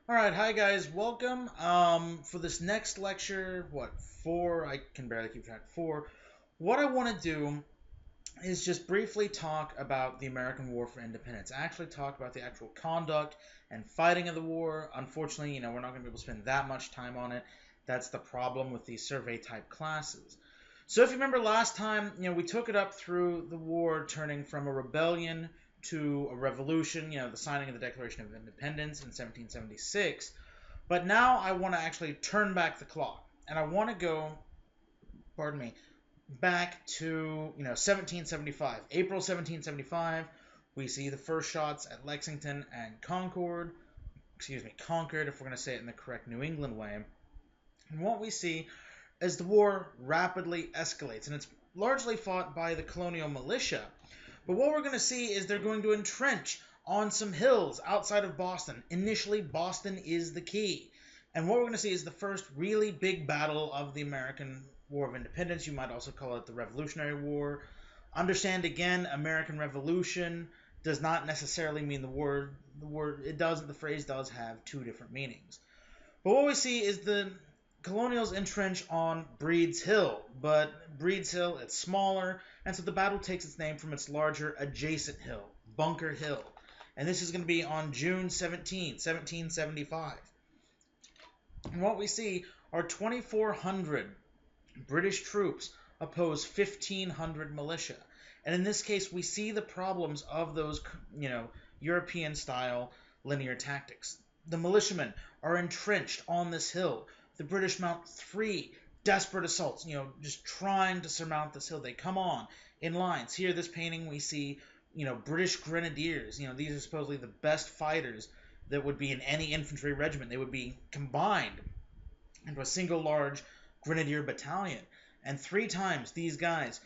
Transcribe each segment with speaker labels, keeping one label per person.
Speaker 1: All right, hi guys, welcome. For this next lecture, four? I can barely keep track. Four. What I want to do is just briefly talk about the American War for Independence. Actually, talk about the actual conduct and fighting of the war. Unfortunately, we're not going to be able to spend that much time on it. That's the problem with these survey type classes. So, if you remember last time, we took it up through the war, turning from a rebellion to a revolution. The signing of the Declaration of Independence in 1776. But now I want to actually turn back the clock, and I want to go, pardon me, back to 1775, April 1775. We see the first shots at Lexington and Concord. Excuse me, Concord, if we're going to say it in the correct New England way. And what we see is the war rapidly escalates, and it's largely fought by the colonial militia. But what we're going to see is they're going to entrench on some hills outside of Boston. Initially, Boston is the key. And what we're going to see is the first really big battle of the American War of Independence. You might also call it the Revolutionary War. Understand again, American Revolution does not necessarily mean the phrase does have two different meanings. But what we see is the colonials entrench on Breed's Hill, but Breed's Hill, it's smaller, and so the battle takes its name from its larger adjacent hill, Bunker Hill. And this is going to be on June 17, 1775. And what we see are 2,400 British troops oppose 1,500 militia. And in this case, we see the problems of those, European-style linear tactics. The militiamen are entrenched on this hill. The British mount three desperate assaults, just trying to surmount this hill. They come on in lines. Here, this painting, we see, British grenadiers. These are supposedly the best fighters that would be in any infantry regiment. They would be combined into a single large grenadier battalion. And three times these guys,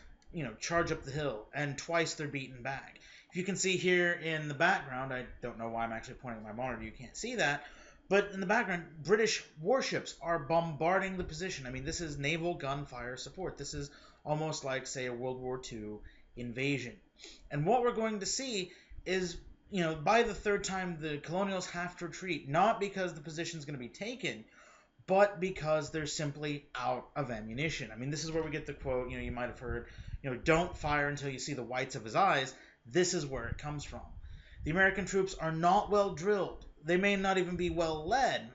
Speaker 1: charge up the hill, and twice they're beaten back. If you can see here in the background, I don't know why I'm actually pointing at my monitor, you can't see that, but in the background, British warships are bombarding the position. I mean, this is naval gunfire support. This is almost like, say, a World War II invasion. And what we're going to see is, by the third time, the colonials have to retreat, not because the position is going to be taken, but because they're simply out of ammunition. I mean, this is where we get the quote, you might have heard, don't fire until you see the whites of his eyes. This is where it comes from. The American troops are not well drilled. They may not even be well led,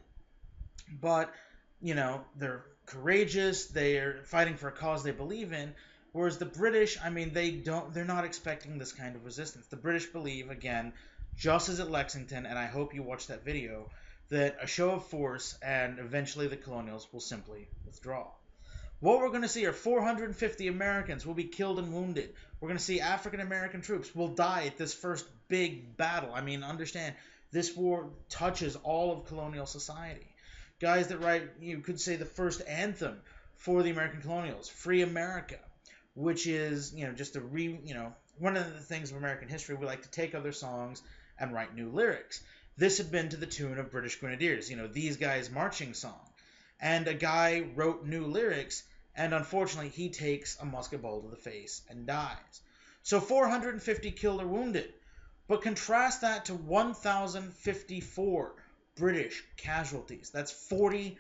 Speaker 1: but, they're courageous. They're fighting for a cause they believe in. Whereas the British, I mean, they're not expecting this kind of resistance. The British believe, again, just as at Lexington, and I hope you watch that video, that a show of force and eventually the colonials will simply withdraw. What we're going to see are 450 Americans will be killed and wounded. We're going to see African American troops will die at this first big battle. I mean, understand, this war touches all of colonial society. Guys that write, you could say, the first anthem for the American colonials, Free America, which is, just one of the things of American history, we like to take other songs and write new lyrics. This had been to the tune of British Grenadiers, these guys' marching song. And a guy wrote new lyrics, and unfortunately, he takes a musket ball to the face and dies. So 450 killed or wounded. But contrast that to 1,054 British casualties. That's 40%.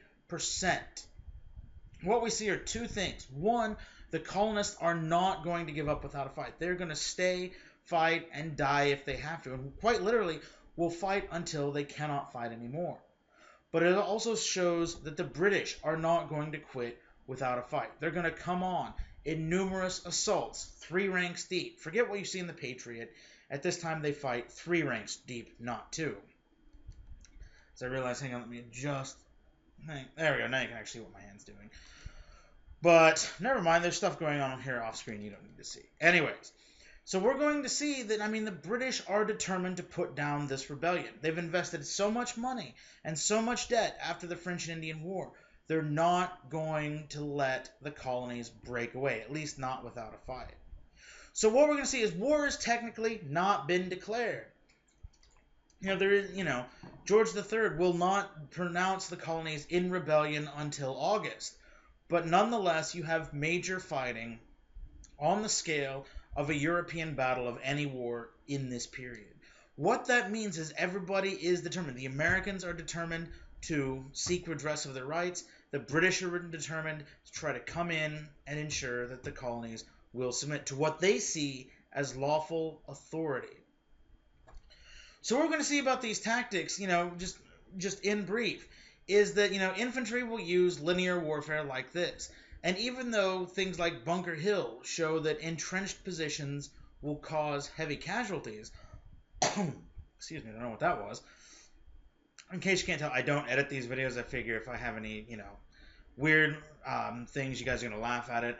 Speaker 1: What we see are two things. One, the colonists are not going to give up without a fight. They're going to stay, fight, and die if they have to. And quite literally, will fight until they cannot fight anymore. But it also shows that the British are not going to quit without a fight. They're going to come on in numerous assaults, 3 ranks deep. Forget what you see in the Patriot. At this time, they fight 3 ranks deep, not 2. As I realize, hang on, let me adjust. There we go, now you can actually see what my hand's doing. But never mind, there's stuff going on here off screen you don't need to see. Anyways, so we're going to see that, the British are determined to put down this rebellion. They've invested so much money and so much debt after the French and Indian War. They're not going to let the colonies break away, at least not without a fight. So what we're going to see is war has technically not been declared. George III will not pronounce the colonies in rebellion until August. But nonetheless, you have major fighting on the scale of a European battle of any war in this period. What that means is everybody is determined. The Americans are determined to seek redress of their rights. The British are determined to try to come in and ensure that the colonies will submit to what they see as lawful authority. So what we're going to see about these tactics, just in brief, is that, infantry will use linear warfare like this. And even though things like Bunker Hill show that entrenched positions will cause heavy casualties, excuse me, I don't know what that was. In case you can't tell, I don't edit these videos. I figure if I have any, weird things, you guys are going to laugh at it.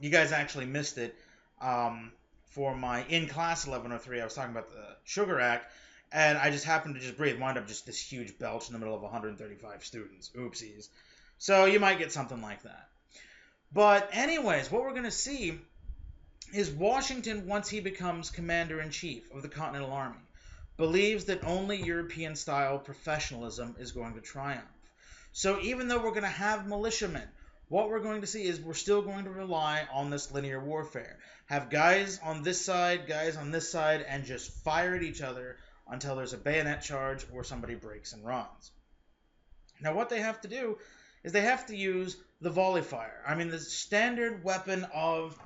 Speaker 1: You guys actually missed it for my in-class 1103. I was talking about the Sugar Act, and I just happened to just breathe. Wind up just this huge belch in the middle of 135 students. Oopsies. So you might get something like that. But anyways, what we're going to see is Washington, once he becomes commander-in-chief of the Continental Army, believes that only European-style professionalism is going to triumph. So even though we're going to have militiamen, what we're going to see is we're still going to rely on this linear warfare. Have guys on this side, guys on this side, and just fire at each other until there's a bayonet charge or somebody breaks and runs. Now what they have to do is they have to use the volley fire. I mean, the standard weapon of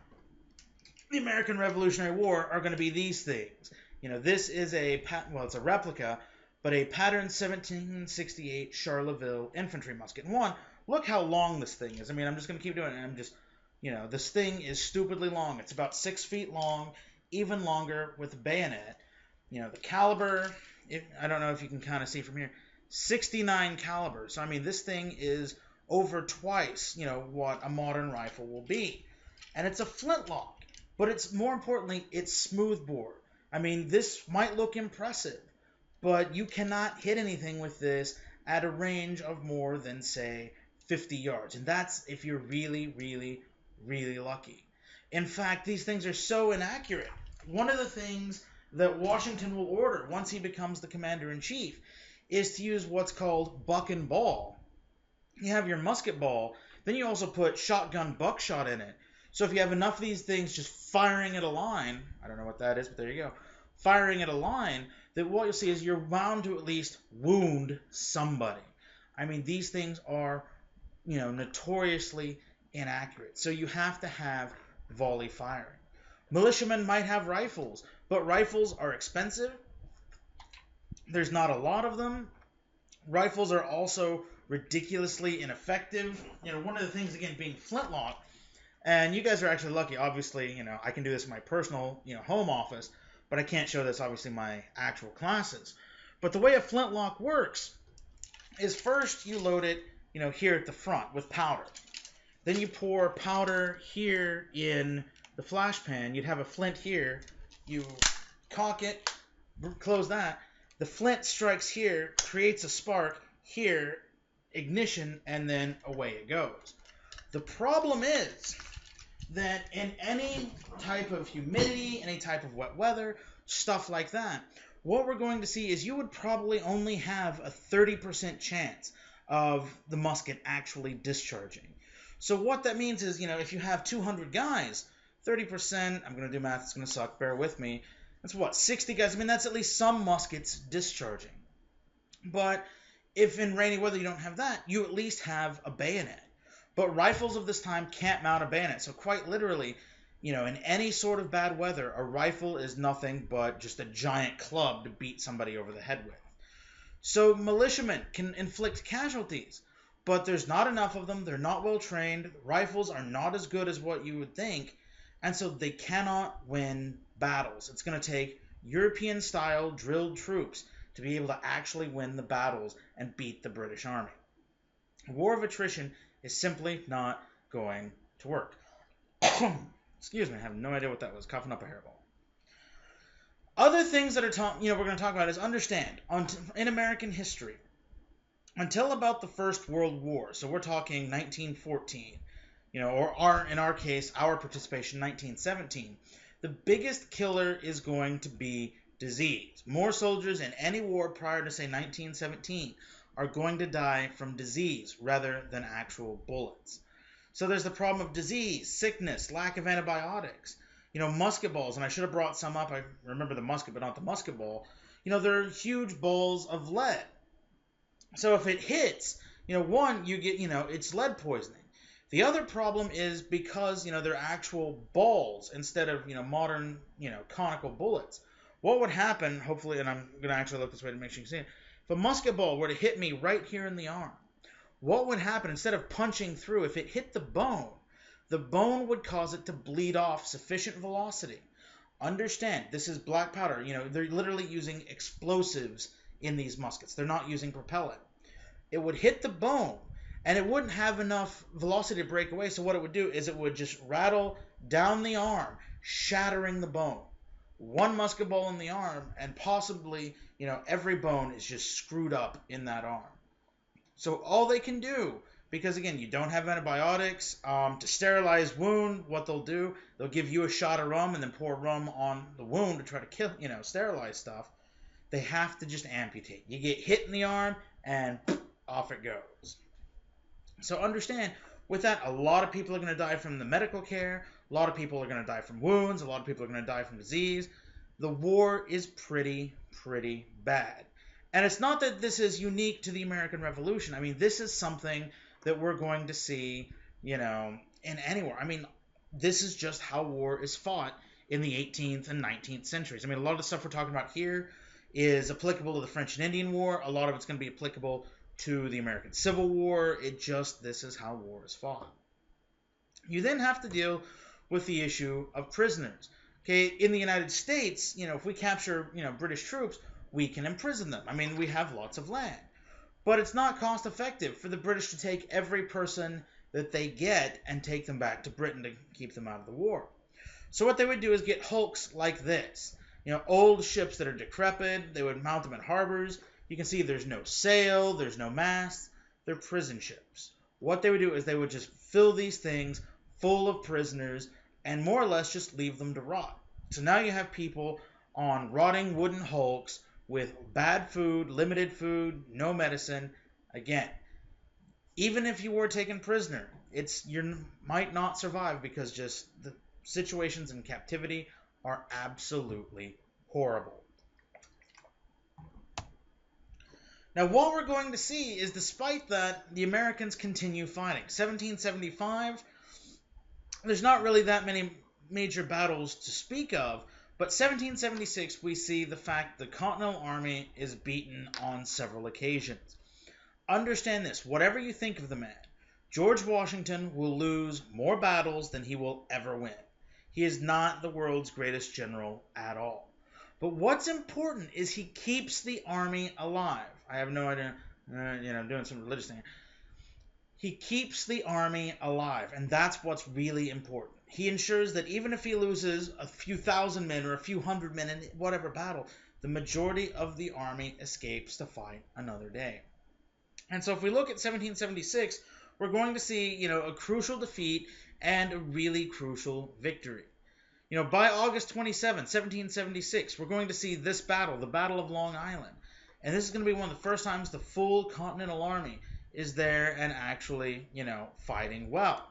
Speaker 1: the American Revolutionary War are going to be these things. This is it's a replica, but a pattern 1768 Charleville infantry musket. And look how long this thing is. I mean, I'm just going to keep doing it. This thing is stupidly long. It's about 6 feet long, even longer with a bayonet. The caliber, I don't know if you can kind of see from here, 69 caliber. So, I mean, this thing is over twice, what a modern rifle will be. And it's a flintlock, but it's more importantly, it's smoothbore. I mean, this might look impressive, but you cannot hit anything with this at a range of more than, say, 50 yards. And that's if you're really, really, really lucky. In fact, these things are so inaccurate. One of the things that Washington will order once he becomes the commander-in-chief is to use what's called buck and ball. You have your musket ball, then you also put shotgun buckshot in it. So if you have enough of these things just firing at a line, I don't know what that is, but there you go, firing at a line, that what you'll see is you're bound to at least wound somebody. I mean, these things are, notoriously inaccurate. So you have to have volley firing. Militiamen might have rifles, but rifles are expensive. There's not a lot of them. Rifles are also ridiculously ineffective. One of the things, again, being flintlock, and you guys are actually lucky. Obviously, I can do this in my personal, home office, but I can't show this, obviously, in my actual classes. But the way a flintlock works is first you load it, here at the front with powder. Then you pour powder here in the flash pan. You'd have a flint here. You cock it, close that. The flint strikes here, creates a spark here, ignition, and then away it goes. The problem is that in any type of humidity, any type of wet weather, stuff like that, what we're going to see is you would probably only have a 30% chance of the musket actually discharging. So what that means is, if you have 200 guys, 30%, I'm going to do math, it's going to suck, bear with me, that's what, 60 guys? I mean, that's at least some muskets discharging. But if in rainy weather you don't have that, you at least have a bayonet. But rifles of this time can't mount a bayonet. So quite literally, in any sort of bad weather, a rifle is nothing but just a giant club to beat somebody over the head with. So militiamen can inflict casualties, but there's not enough of them. They're not well trained. Rifles are not as good as what you would think, and so they cannot win battles. It's going to take European-style drilled troops to be able to actually win the battles and beat the British Army. War of attrition is simply not going to work. Excuse me, I have no idea what that was. Coughing up a hairball. Other things that are we're going to talk about is understand in American history, until about the First World War, so we're talking 1914, or in our case, our participation 1917, the biggest killer is going to be disease. More soldiers in any war prior to, say, 1917 are going to die from disease rather than actual bullets. So there's the problem of disease, sickness, lack of antibiotics. Musket balls, and I should have brought some up. I remember the musket, but not the musket ball. they're huge balls of lead. So if it hits, one, you get, it's lead poisoning. The other problem is because, they're actual balls instead of, modern, conical bullets. What would happen, hopefully, and I'm going to actually look this way to make sure you can see it. If a musket ball were to hit me right here in the arm, what would happen instead of punching through, if it hit the bone would cause it to bleed off sufficient velocity. Understand, this is black powder. They're literally using explosives in these muskets. They're not using propellant. It would hit the bone, and it wouldn't have enough velocity to break away. So what it would do is it would just rattle down the arm, shattering the bone. One musket ball in the arm, and possibly, every bone is just screwed up in that arm. So all they can do, because again, you don't have antibiotics, to sterilize wound, what they'll give you a shot of rum and then pour rum on the wound to try to kill, sterilize stuff. They have to just amputate. You get hit in the arm, and off it goes. So understand, with that, a lot of people are going to die from the medical care. A lot of people are going to die from wounds. A lot of people are going to die from disease. The war is pretty bad. And it's not that this is unique to the American Revolution. I mean, this is something that we're going to see, in anywhere. I mean, this is just how war is fought in the 18th and 19th centuries. I mean, a lot of the stuff we're talking about here is applicable to the French and Indian War. A lot of it's going to be applicable to the American Civil War. This is how war is fought. You then have to deal with the issue of prisoners. Okay, in the United States, if we capture, British troops, we can imprison them. I mean, we have lots of land. But it's not cost effective for the British to take every person that they get and take them back to Britain to keep them out of the war. So what they would do is get hulks like this. Old ships that are decrepit. They would mount them in harbors. You can see there's no sail, there's no mast. They're prison ships. What they would do is they would just fill these things full of prisoners and more or less just leave them to rot. So now you have people on rotting wooden hulks with bad food, limited food, no medicine. Again, even if you were taken prisoner, you might not survive because just the situations in captivity are absolutely horrible. Now, what we're going to see is, despite that, the Americans continue fighting. 1775, there's not really that many major battles to speak of, but 1776, we see the fact the Continental Army is beaten on several occasions. Understand this, whatever you think of the man, George Washington will lose more battles than he will ever win. He is not the world's greatest general at all. But what's important is he keeps the army alive. I have no idea, doing some religious thing. He keeps the army alive, and that's what's really important. He ensures that even if he loses a few thousand men or a few hundred men in whatever battle, the majority of the army escapes to fight another day. And so if we look at 1776, we're going to see, a crucial defeat and a really crucial victory. By August 27, 1776, we're going to see this battle, the Battle of Long Island. And this is going to be one of the first times the full Continental Army is there and actually, fighting well.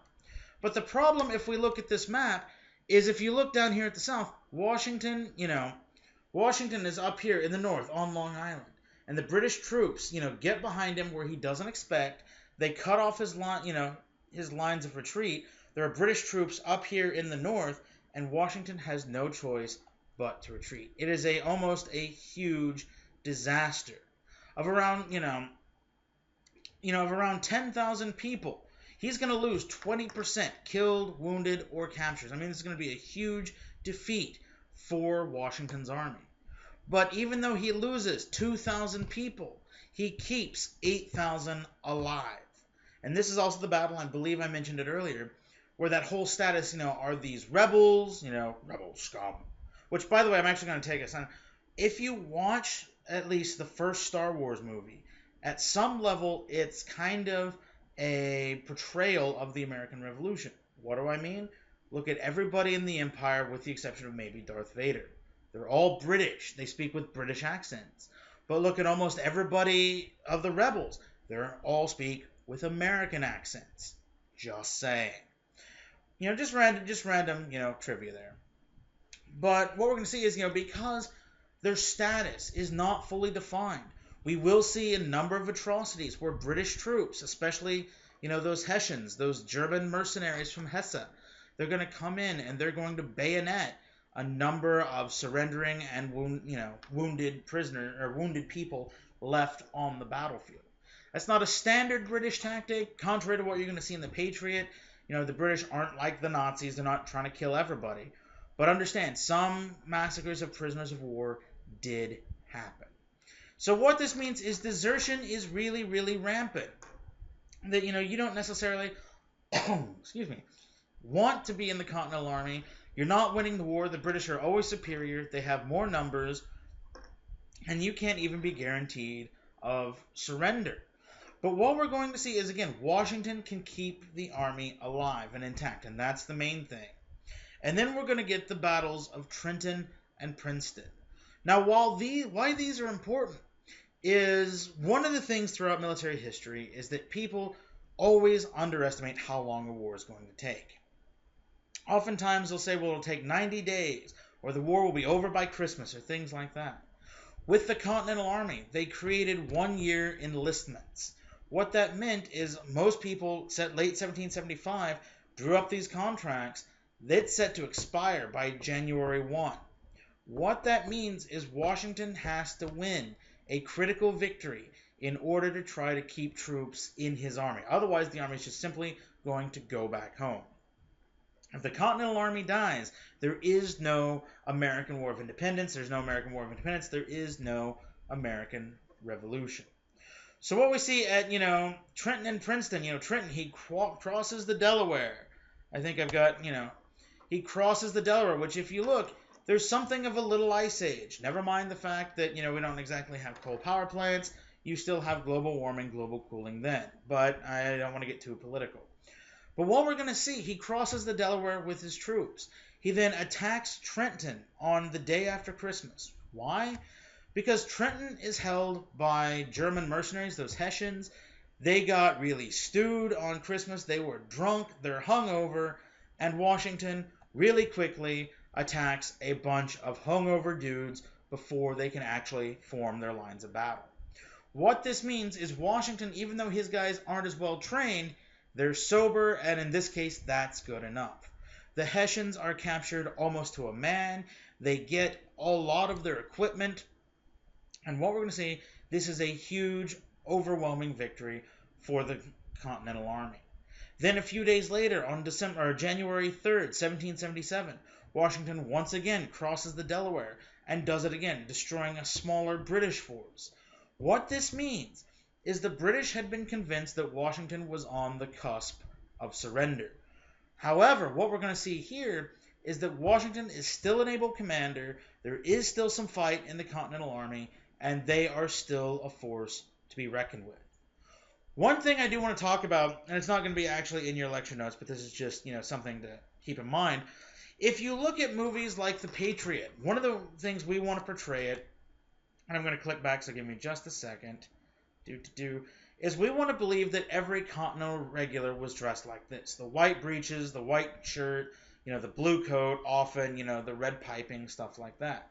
Speaker 1: But the problem, if we look at this map, is if you look down here at the south, Washington is up here in the north on Long Island. And the British troops, get behind him where he doesn't expect. They cut off his lines of retreat. There are British troops up here in the north, and Washington has no choice but to retreat. It is almost a huge disaster of around, of around 10,000 people. He's going to lose 20% killed, wounded, or captured. I mean, this is going to be a huge defeat for Washington's army. But even though he loses 2,000 people, he keeps 8,000 alive. And this is also the battle, I believe I mentioned it earlier, where that whole status, are these rebels, rebel scum. Which, by the way, I'm actually going to take a sign. If you watch at least the first Star Wars movie, at some level, it's kind of a portrayal of the American Revolution. What do I mean? Look at everybody in the Empire, with the exception of maybe Darth Vader. They're all British. They speak with British accents. But look at almost everybody of the rebels. They all speak with American accents. Just saying. Just random, trivia there. But what we're going to see is, because Their status is not fully defined. We will see a number of atrocities where British troops, especially, those Hessians, those German mercenaries from Hesse, they're going to come in and they're going to bayonet a number of surrendering and wounded prisoner or wounded people left on the battlefield. That's not a standard British tactic, contrary to what you're going to see in The Patriot. The British aren't like the Nazis. They're not trying to kill everybody. But understand, some massacres of prisoners of war did happen. So what this means is desertion is really, really rampant. That, you don't necessarily, excuse me, want to be in the Continental Army. You're not winning the war. The British are always superior. They have more numbers. And you can't even be guaranteed of surrender. But what we're going to see is, again, Washington can keep the army alive and intact, and that's the main thing. And then we're going to get the battles of Trenton and Princeton. Now, why these are important is one of the things throughout military history is that people always underestimate how long a war is going to take. Oftentimes they'll say, well, it'll take 90 days, or the war will be over by Christmas, or things like that. With the Continental Army, they created 1-year enlistments. What that meant is most people, late 1775, drew up these contracts that's set to expire by January 1. What that means is Washington has to win a critical victory in order to try to keep troops in his army. Otherwise, the army is just simply going to go back home. If the Continental Army dies, there is no American War of Independence. There's no American War of Independence. There is no American Revolution. So what we see at, Trenton and Princeton, Trenton, he crosses the Delaware. I think I've got, he crosses the Delaware, which if you look, there's something of a little ice age. Never mind the fact that, we don't exactly have coal power plants. You still have global warming, global cooling then. But I don't want to get too political. But what we're going to see, he crosses the Delaware with his troops. He then attacks Trenton on the day after Christmas. Why? Because Trenton is held by German mercenaries, those Hessians. They got really stewed on Christmas. They were drunk. They're hungover. And Washington really quickly attacks a bunch of hungover dudes before they can actually form their lines of battle. What this means is Washington, even though his guys aren't as well trained, they're sober, and in this case, that's good enough. The Hessians are captured almost to a man. They get a lot of their equipment. And what we're going to see, this is a huge, overwhelming victory for the Continental Army. Then a few days later, on January 3rd, 1777, Washington once again crosses the Delaware and does it again, destroying a smaller British force. What this means is the British had been convinced that Washington was on the cusp of surrender. However, what we're going to see here is that Washington is still an able commander, there is still some fight in the Continental Army, and they are still a force to be reckoned with. One thing I do want to talk about, and it's not going to be actually in your lecture notes, but this is just, something to keep in mind. If you look at movies like The Patriot, one of the things we want to portray it, and I'm going to click back, so give me just a second, is we want to believe that every Continental regular was dressed like this. The white breeches, the white shirt, the blue coat, often, the red piping, stuff like that.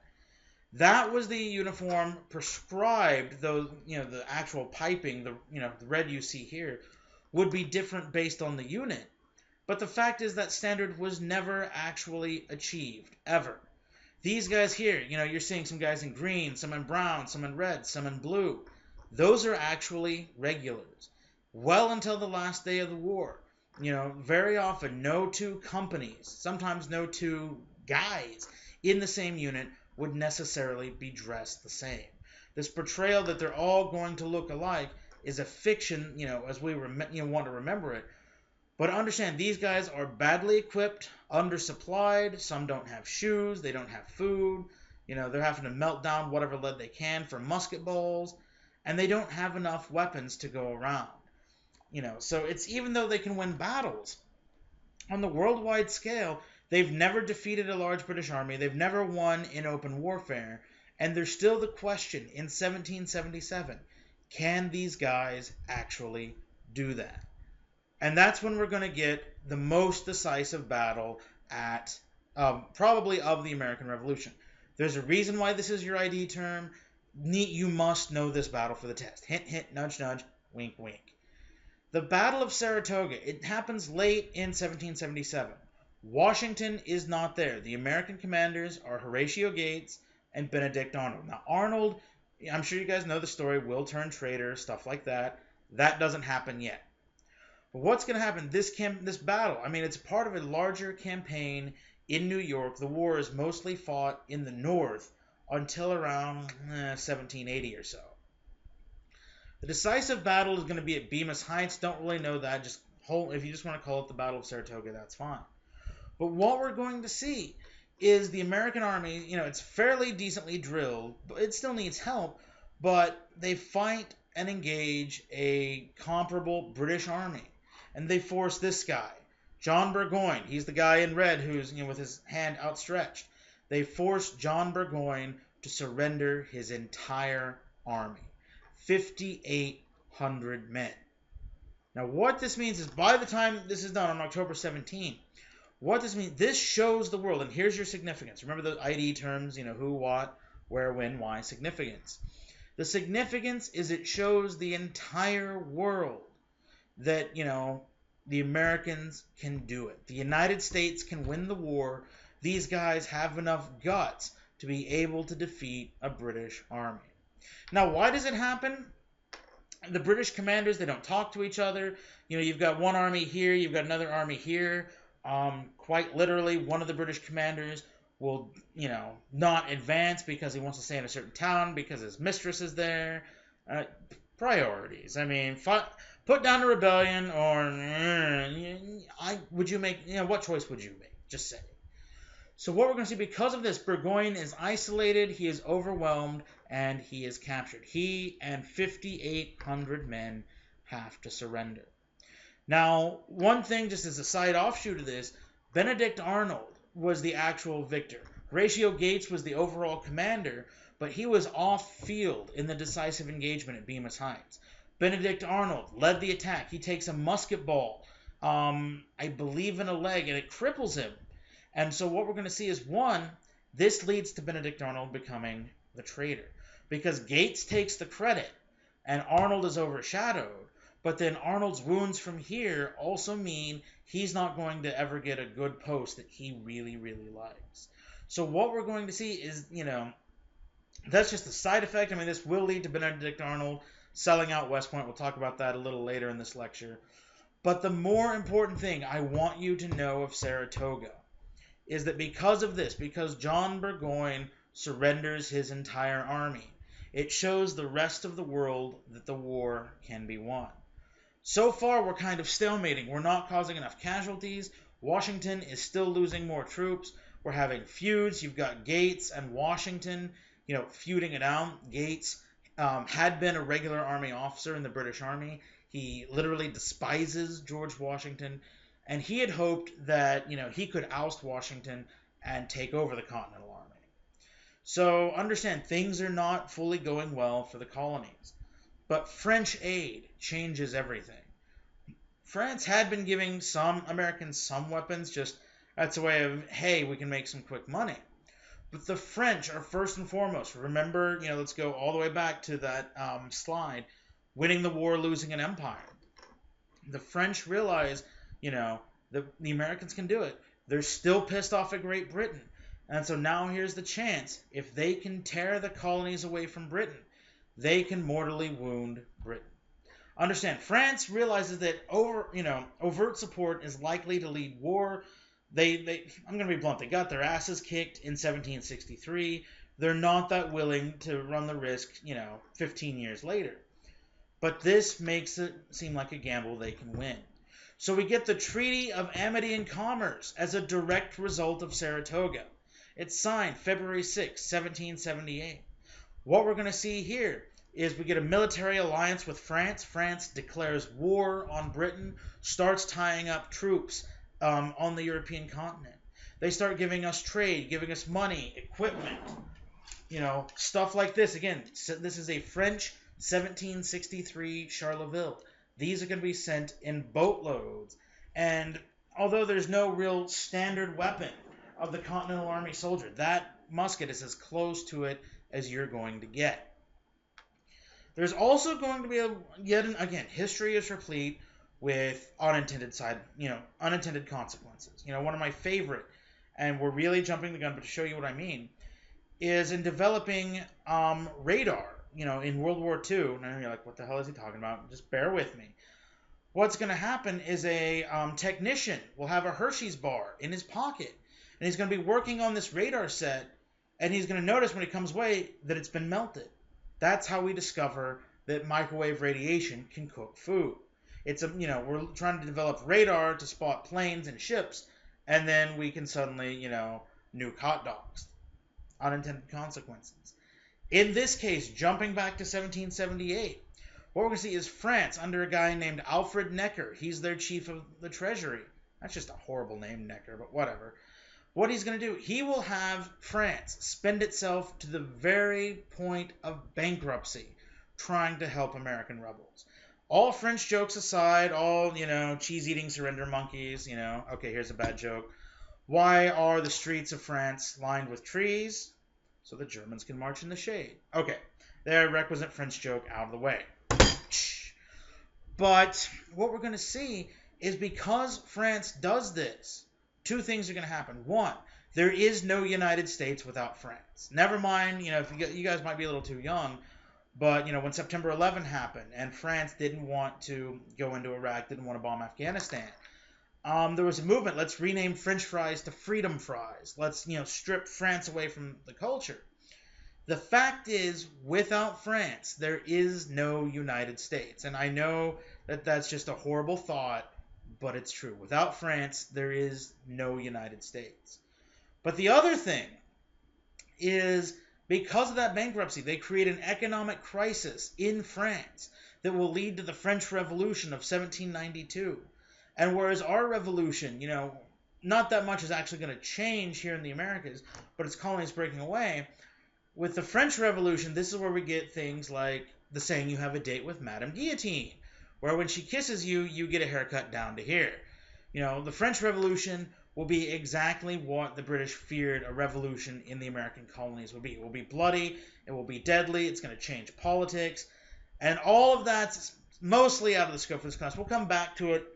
Speaker 1: That was the uniform prescribed, though, the actual piping, the red you see here, would be different based on the unit. But the fact is that standard was never actually achieved, ever. These guys here, you're seeing some guys in green, some in brown, some in red, some in blue. Those are actually regulars. Well until the last day of the war. Very often no two companies, sometimes no two guys in the same unit would necessarily be dressed the same. This portrayal that they're all going to look alike is a fiction, as we want to remember it. But understand, these guys are badly equipped, undersupplied. Some don't have shoes, they don't have food. They're having to melt down whatever lead they can for musket balls, and they don't have enough weapons to go around. So it's, even though they can win battles on the worldwide scale, they've never defeated a large British army. They've never won in open warfare. And there's still the question in 1777, can these guys actually do that? And that's when we're going to get the most decisive battle at probably of the American Revolution. There's a reason why this is your ID term. You must know this battle for the test. Hint, hint, nudge, nudge, wink, wink. The Battle of Saratoga, it happens late in 1777. Washington is not there. The American commanders are Horatio Gates and Benedict Arnold. Now, Arnold, I'm sure you guys know the story, will turn traitor, stuff like that. That doesn't happen yet. But what's going to happen? This battle, I mean, it's part of a larger campaign in New York. The war is mostly fought in the north until around 1780 or so. The decisive battle is going to be at Bemis Heights. Don't really know that. If you just want to call it the Battle of Saratoga, that's fine. But what we're going to see is the American army, it's fairly decently drilled, but it still needs help, but they fight and engage a comparable British army. And they force this guy, John Burgoyne. He's the guy in red who's, with his hand outstretched. They force John Burgoyne to surrender his entire army. 5,800 men. Now, what this means is by the time this is done on October 17, what this means, this shows the world, and here's your significance. Remember the ID terms, who, what, where, when, why, significance. The significance is it shows the entire world that, the Americans can do it. The United States can win the war. These guys have enough guts to be able to defeat a British army. Now, why does it happen? The British commanders, they don't talk to each other. You've got one army here, you've got another army here. Quite literally, one of the British commanders will, not advance because he wants to stay in a certain town because his mistress is there. Priorities. I mean, put down a rebellion what choice would you make? Just say. So what we're going to see, because of this, Burgoyne is isolated, he is overwhelmed, and he is captured. He and 5,800 men have to surrender. Now, one thing, just as a side offshoot of this, Benedict Arnold was the actual victor. Horatio Gates was the overall commander, but he was off field in the decisive engagement at Bemis Heights. Benedict Arnold led the attack. He takes a musket ball, I believe in a leg, and it cripples him. And so what we're going to see is, one, this leads to Benedict Arnold becoming the traitor. Because Gates takes the credit, and Arnold is overshadowed. But then Arnold's wounds from here also mean he's not going to ever get a good post that he really, really likes. So what we're going to see is, that's just a side effect. I mean, this will lead to Benedict Arnold selling out West Point. We'll talk about that a little later in this lecture. But the more important thing I want you to know of Saratoga is that because of this, because John Burgoyne surrenders his entire army, it shows the rest of the world that the war can be won. So far, we're kind of stalemating. We're not causing enough casualties. Washington is still losing more troops. We're having feuds. You've got Gates and Washington, feuding it out. Gates had been a regular army officer in the British Army. He literally despises George Washington. And he had hoped that, he could oust Washington and take over the Continental Army. So understand, things are not fully going well for the colonies. But French aid changes everything. France had been giving some Americans some weapons, just that's a way of, hey, we can make some quick money. But the French are first and foremost. Remember, let's go all the way back to that slide, winning the war, losing an empire. The French realize, the Americans can do it. They're still pissed off at Great Britain. And so now here's the chance. If they can tear the colonies away from Britain, they can mortally wound Britain. Understand, France realizes that overt support is likely to lead war. I'm going to be blunt, they got their asses kicked in 1763. They're not that willing to run the risk, 15 years later. But this makes it seem like a gamble they can win. So we get the Treaty of Amity and Commerce as a direct result of Saratoga. It's signed February 6, 1778. What we're going to see here is we get a military alliance with France. France declares war on Britain, starts tying up troops on the European continent. They start giving us trade, giving us money, equipment, stuff like this. Again, this is a French 1763 Charleville. These are going to be sent in boatloads. And although there's no real standard weapon of the Continental Army soldier, that musket is as close to it as you're going to get. There's also going to be again, history is replete with unintended consequences. One of my favorite, and we're really jumping the gun, but to show you what I mean, is in developing radar. In World War II, and you're like, what the hell is he talking about? Just bear with me. What's going to happen is a technician will have a Hershey's bar in his pocket, and he's going to be working on this radar set, and he's going to notice when he comes away that it's been melted. That's how we discover that microwave radiation can cook food. We're trying to develop radar to spot planes and ships, and then we can suddenly, nuke hot dogs. Unintended consequences. In this case, jumping back to 1778, what we're going to see is France under a guy named Alfred Necker. He's their chief of the treasury. That's just a horrible name, Necker, but whatever. What he's going to do, he will have France spend itself to the very point of bankruptcy trying to help American rebels. All French jokes aside, all, cheese-eating surrender monkeys, okay, here's a bad joke. Why are the streets of France lined with trees? So the Germans can march in the shade. Okay, there, requisite French joke out of the way. But what we're going to see is because France does this, two things are going to happen. One, there is no United States without France. Never mind, if you guys might be a little too young, but, when September 11 happened and France didn't want to go into Iraq, didn't want to bomb Afghanistan, there was a movement, let's rename French fries to freedom fries. Let's, strip France away from the culture. The fact is, without France, there is no United States. And I know that that's just a horrible thought, but it's true. Without France, there is no United States. But the other thing is, because of that bankruptcy, they create an economic crisis in France that will lead to the French Revolution of 1792. And whereas our revolution, not that much is actually going to change here in the Americas, but its colonies breaking away, with the French Revolution, this is where we get things like the saying, you have a date with Madame Guillotine, where when she kisses you, you get a haircut down to here. The French Revolution will be exactly what the British feared a revolution in the American colonies would be. It will be bloody, it will be deadly, it's going to change politics, and all of that's mostly out of the scope of this class. We'll come back to it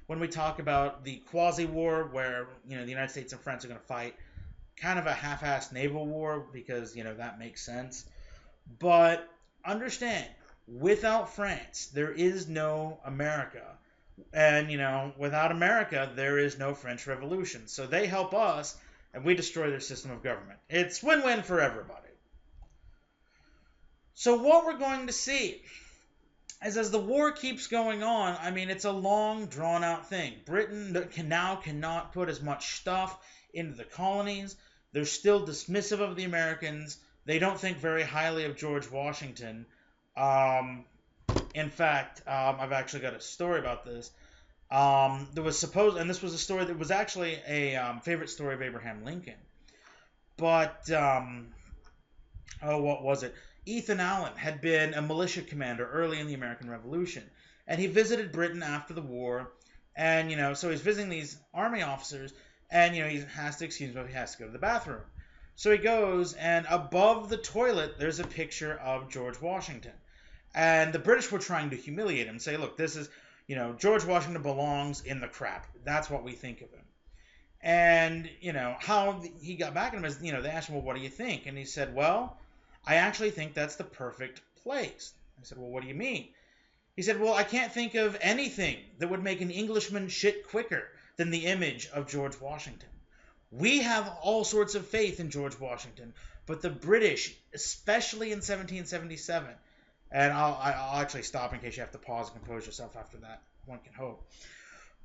Speaker 1: when we talk about the quasi-war, where the United States and France are going to fight kind of a half-assed naval war, because that makes sense. But understand, without France, there is no America. And, without America, there is no French Revolution. So they help us, and we destroy their system of government. It's win-win for everybody. So what we're going to see is, as the war keeps going on, it's a long, drawn-out thing. Britain cannot put as much stuff into the colonies. They're still dismissive of the Americans. They don't think very highly of George Washington. In fact, I've actually got a story about this. There was and this was a story that was actually a favorite story of Abraham Lincoln. But, what was it? Ethan Allen had been a militia commander early in the American Revolution. And he visited Britain after the war. And, so he's visiting these army officers. And, he has to excuse himself, he has to go to the bathroom. So he goes, and above the toilet, there's a picture of George Washington. And the British were trying to humiliate him, say, look, this is, George Washington belongs in the crap. That's what we think of him. And, how he got back at him is, they asked him, well, what do you think? And he said, well, I actually think that's the perfect place. I said, well, what do you mean? He said, well, I can't think of anything that would make an Englishman shit quicker than the image of George Washington. We have all sorts of faith in George Washington, but the British, especially in 1777, and I'll actually stop in case you have to pause and compose yourself after that, one can hope.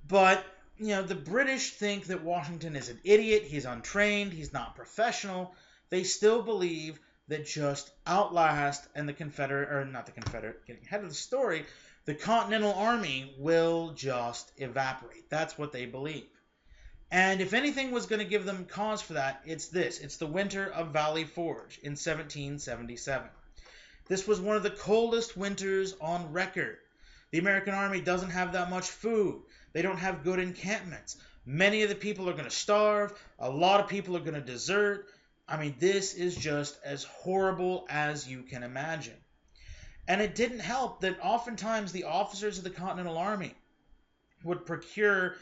Speaker 1: But, the British think that Washington is an idiot, he's untrained, he's not professional. They still believe that just outlast and getting ahead of the story, the Continental Army will just evaporate. That's what they believe. And if anything was going to give them cause for that, it's this. It's the Winter of Valley Forge in 1777. This was one of the coldest winters on record. The American Army doesn't have that much food. They don't have good encampments. Many of the people are going to starve. A lot of people are going to desert. I mean, this is just as horrible as you can imagine. And it didn't help that oftentimes the officers of the Continental Army would procure,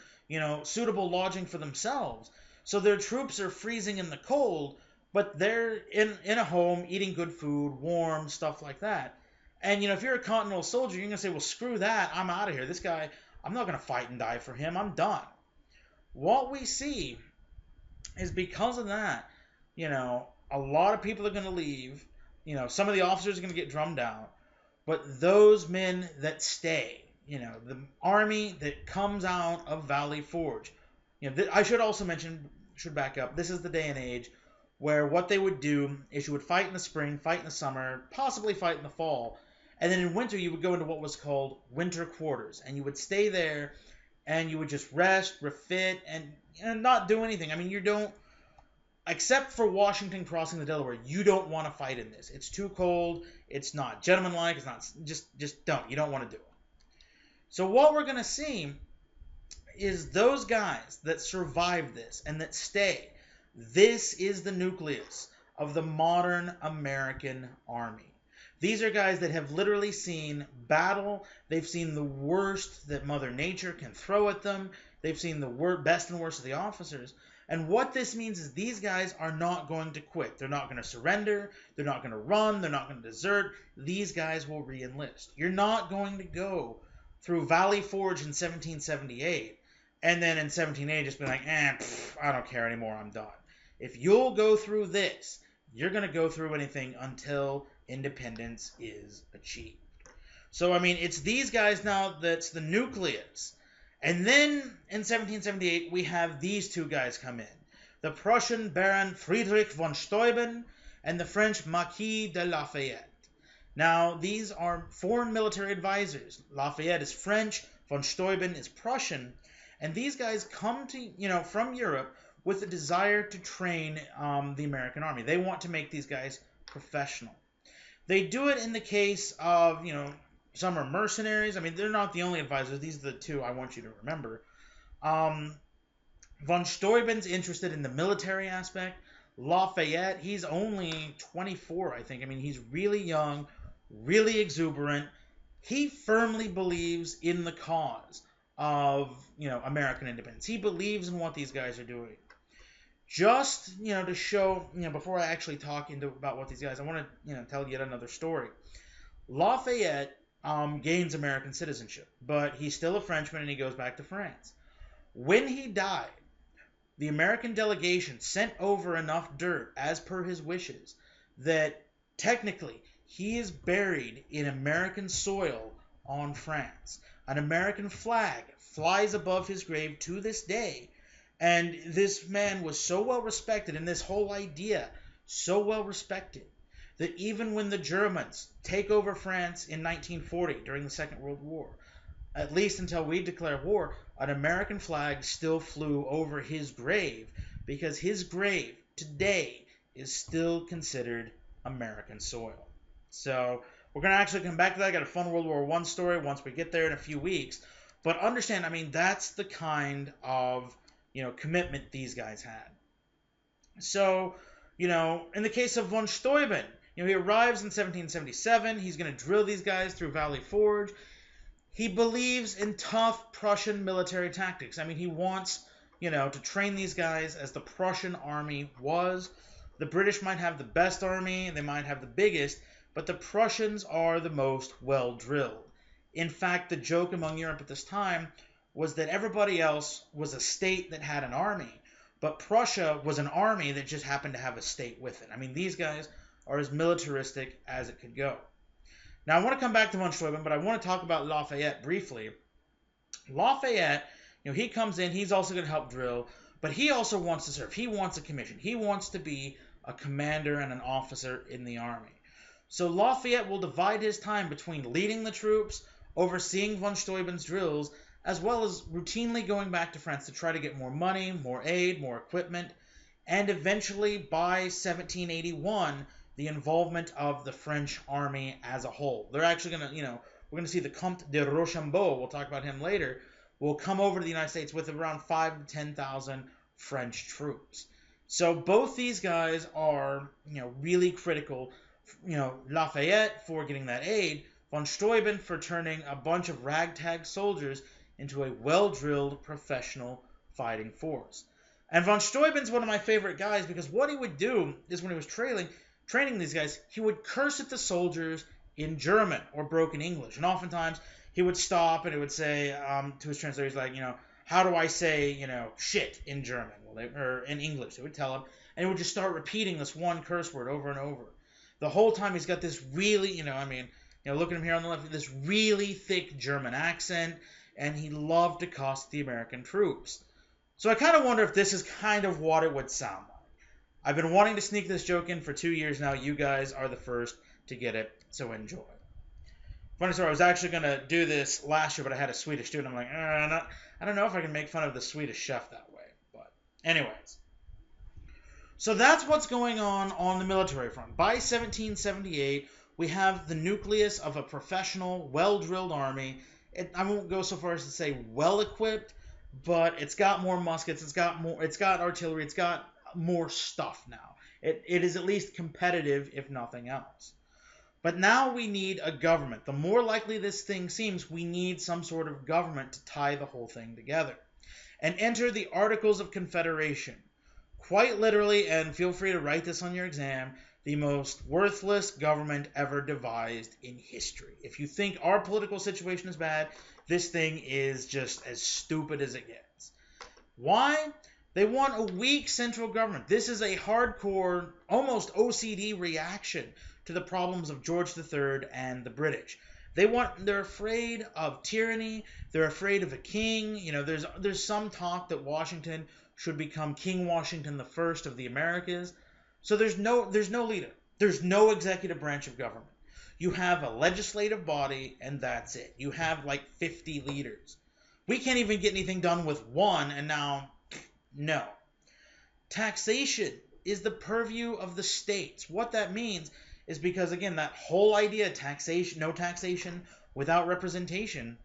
Speaker 1: suitable lodging for themselves. So their troops are freezing in the cold, but they're in a home eating good food, warm, stuff like that. And, if you're a Continental soldier, you're going to say, well, screw that. I'm out of here. This guy, I'm not going to fight and die for him. I'm done. What we see is because of that, a lot of people are going to leave. Some of the officers are going to get drummed out. But those men that stay, the army that comes out of Valley Forge, I should also mention, should back up, this is the day and age where what they would do is you would fight in the spring, fight in the summer, possibly fight in the fall, and then in winter you would go into what was called winter quarters, and you would stay there, and you would just rest, refit, and not do anything. I mean, you don't, except for Washington crossing the Delaware, you don't want to fight in this. It's too cold. It's not gentlemanlike. It's not, just don't. You don't want to do it. So what we're going to see is those guys that survive this and that stay. This is the nucleus of the modern American army. These are guys that have literally seen battle. They've seen the worst that Mother Nature can throw at them. They've seen the best and worst of the officers. And what this means is these guys are not going to quit. They're not going to surrender. They're not going to run. They're not going to desert. These guys will re-enlist. You're not going to go through Valley Forge in 1778 and then in 1780 just be like, I don't care anymore. I'm done. If you'll go through this, you're going to go through anything until independence is achieved. So, I mean, it's these guys now that's the nucleus. And then in 1778, we have these two guys come in. The Prussian Baron Friedrich von Steuben and the French Marquis de Lafayette. Now, these are foreign military advisors. Lafayette is French, von Steuben is Prussian. And these guys come to, from Europe with a desire to train the American army. They want to make these guys professional. They do it in the case of, some are mercenaries. I mean, they're not the only advisors. These are the two I want you to remember. Von Steuben's interested in the military aspect. Lafayette, he's only 24, I think. I mean, he's really young, really exuberant. He firmly believes in the cause of, American independence. He believes in what these guys are doing. Just, to show, before I actually talk about what these guys, I want to, tell yet another story. Lafayette gains American citizenship, but he's still a Frenchman and he goes back to France. When he died, the American delegation sent over enough dirt, as per his wishes, that technically he is buried in American soil on France. An American flag flies above his grave to this day, and this man was so well respected, and this whole idea so well respected, that even when the Germans take over France in 1940 during the Second World War, at least until we declare war, an American flag still flew over his grave because his grave today is still considered American soil. So we're going to actually come back to that. I got a fun World War I story once we get there in a few weeks. But understand, I mean, that's the kind of, commitment these guys had. So, in the case of von Steuben, he arrives in 1777. He's going to drill these guys through Valley Forge. He believes in tough Prussian military tactics. I mean, he wants, to train these guys as the Prussian army was. The British might have the best army, they might have the biggest, but the Prussians are the most well-drilled. In fact, the joke among Europe at this time was that everybody else was a state that had an army, but Prussia was an army that just happened to have a state with it. I mean, these guys are as militaristic as it could go. Now, I want to come back to von Steuben, but I want to talk about Lafayette briefly. Lafayette, he comes in, he's also going to help drill, but he also wants to serve. He wants a commission. He wants to be a commander and an officer in the army. So Lafayette will divide his time between leading the troops, overseeing von Steuben's drills, as well as routinely going back to France to try to get more money, more aid, more equipment, and eventually by 1781, the involvement of the French army as a whole. They're actually going to, we're going to see the Comte de Rochambeau, we'll talk about him later, will come over to the United States with around 5,000 to 10,000 French troops. So both these guys are, really critical. Lafayette for getting that aid, von Steuben for turning a bunch of ragtag soldiers into a well-drilled professional fighting force. And von Steuben's one of my favorite guys because what he would do is when he was training these guys, he would curse at the soldiers in German or broken English. And oftentimes he would stop and he would say to his translators, like, how do I say, shit in German? Or in English. They would tell him. And he would just start repeating this one curse word over and over. The whole time he's got this really, look at him here on the left, this really thick German accent. And he loved to cost the American troops. So I kind of wonder if this is kind of what it would sound like. I've been wanting to sneak this joke in for 2 years now. You guys are the first to get it, so enjoy. Funny story, I was actually going to do this last year, but I had a Swedish student. I'm like, I don't know if I can make fun of the Swedish chef that way. But anyways. So that's what's going on the military front. By 1778, we have the nucleus of a professional, well-drilled army. I won't go so far as to say well-equipped, but it's got more muskets, it's got artillery, it's got more stuff now. It is at least competitive, if nothing else. But now we need a government. The more likely this thing seems, we need some sort of government to tie the whole thing together. And enter the Articles of Confederation. Quite literally, and feel free to write this on your exam, the most worthless government ever devised in history. If you think our political situation is bad, this thing is just as stupid as it gets. Why? They want a weak central government. This is a hardcore, almost OCD reaction to the problems of George III and the British. They're afraid of tyranny. They're afraid of a king. There's some talk that Washington should become King Washington I of the Americas. So there's no leader. There's no executive branch of government. You have a legislative body, and that's it. You have like 50 leaders. We can't even get anything done with one, and now, no. Taxation is the purview of the states. What that means is because, again, that whole idea of taxation, no taxation without representation,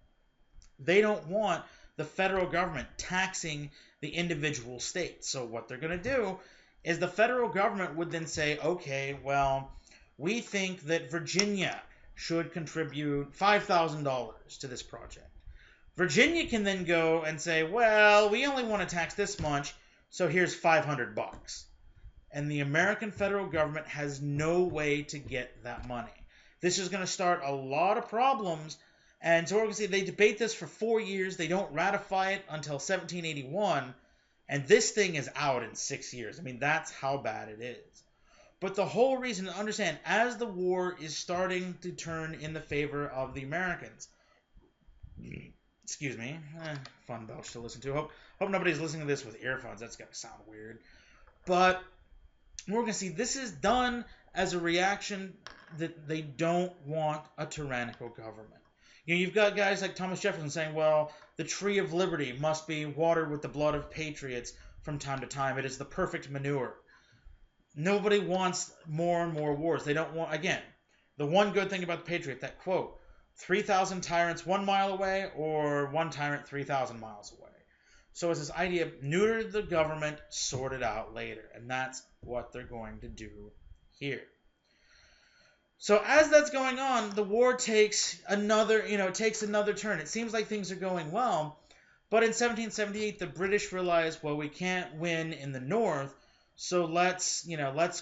Speaker 1: they don't want the federal government taxing the individual states. So what they're going to do is the federal government would then say, okay, well, we think that Virginia should contribute $5,000 to this project. Virginia can then go and say, well, we only want to tax this much, so here's $500. And the American federal government has no way to get that money. This is going to start a lot of problems. And so we're going to see they debate this for 4 years. They don't ratify it until 1781. And this thing is out in 6 years. I mean, that's how bad it is. But the whole reason to understand, as the war is starting to turn in the favor of the Americans, excuse me, fun belch to listen to. Hope nobody's listening to this with earphones. That's going to sound weird. But we're going to see this is done as a reaction that they don't want a tyrannical government. You've got guys like Thomas Jefferson saying, well, the tree of liberty must be watered with the blood of patriots from time to time. It is the perfect manure. Nobody wants more and more wars. They don't want, again, the one good thing about the Patriot, that quote, 3,000 tyrants 1 mile away or one tyrant 3,000 miles away. So it's this idea of neuter the government, sort it out later. And that's what they're going to do here. So as that's going on, the war takes another turn. It seems like things are going well. But in 1778, the British realize, well, we can't win in the north, so let's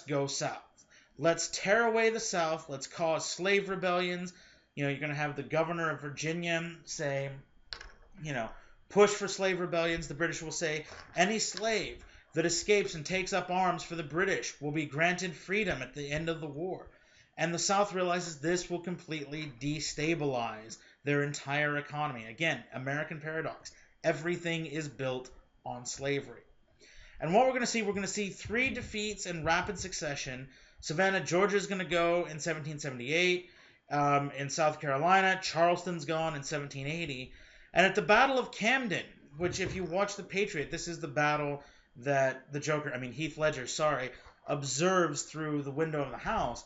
Speaker 1: go south. Let's tear away the South. Let's cause slave rebellions. You're going to have the governor of Virginia say, push for slave rebellions. The British will say, any slave that escapes and takes up arms for the British will be granted freedom at the end of the war. And the South realizes this will completely destabilize their entire economy. Again, American paradox. Everything is built on slavery. And what we're going to see 3 defeats in rapid succession. Savannah, Georgia is going to go in 1778. In South Carolina, Charleston's gone in 1780. And at the Battle of Camden, which if you watch The Patriot, this is the battle that Heath Ledger, observes through the window of the house.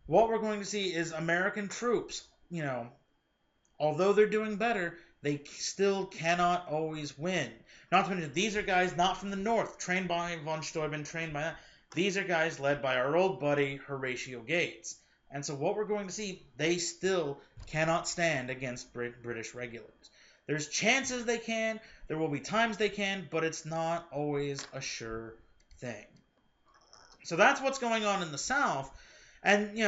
Speaker 1: What we're going to see is American troops, although they're doing better, they still cannot always win. Not to mention, these are guys not from the north, trained by von Steuben, trained by that. These are guys led by our old buddy Horatio Gates. And so what we're going to see, they still cannot stand against British regulars. There's chances they can, there will be times they can, but it's not always a sure thing. So that's what's going on in the South. And,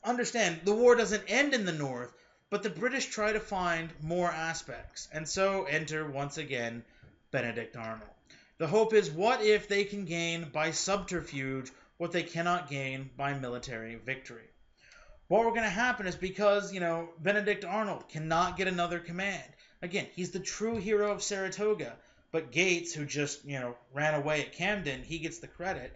Speaker 1: understand, the war doesn't end in the North, but the British try to find more aspects. And so enter, once again, Benedict Arnold. The hope is, what if they can gain by subterfuge what they cannot gain by military victory? What we're going to happen is because, Benedict Arnold cannot get another command. Again, he's the true hero of Saratoga, but Gates, who just, ran away at Camden, he gets the credit.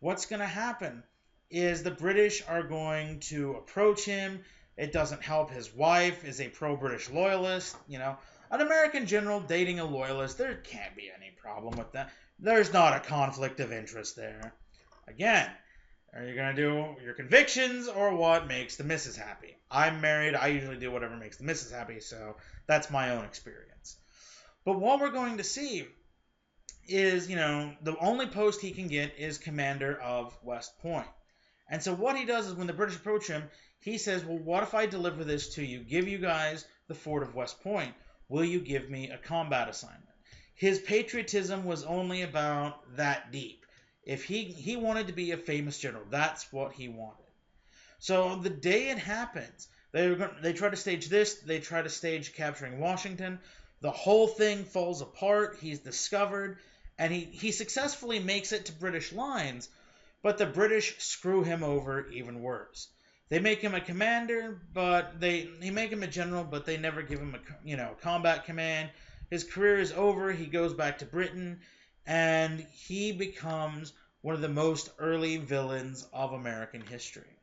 Speaker 1: What's going to happen is the British are going to approach him. It doesn't help. His wife is a pro-British loyalist. An American general dating a loyalist, there can't be any problem with that. There's not a conflict of interest there. Again, are you going to do your convictions or what makes the missus happy? I'm married. I usually do whatever makes the missus happy, so that's my own experience. But what we're going to see is, the only post he can get is commander of West Point. And so what he does is when the British approach him, he says, well, what if I deliver this to you, give you guys the fort of West Point? Will you give me a combat assignment? His patriotism was only about that deep. If he wanted to be a famous general, that's what he wanted. So the day it happens, they try to stage this, they try to stage capturing Washington. The whole thing falls apart. He's discovered, and he successfully makes it to British lines, but the British screw him over even worse. They make him a commander, but they make him a general, but they never give him a combat command. His career is over. He goes back to Britain, and he becomes one of the most early villains of American history.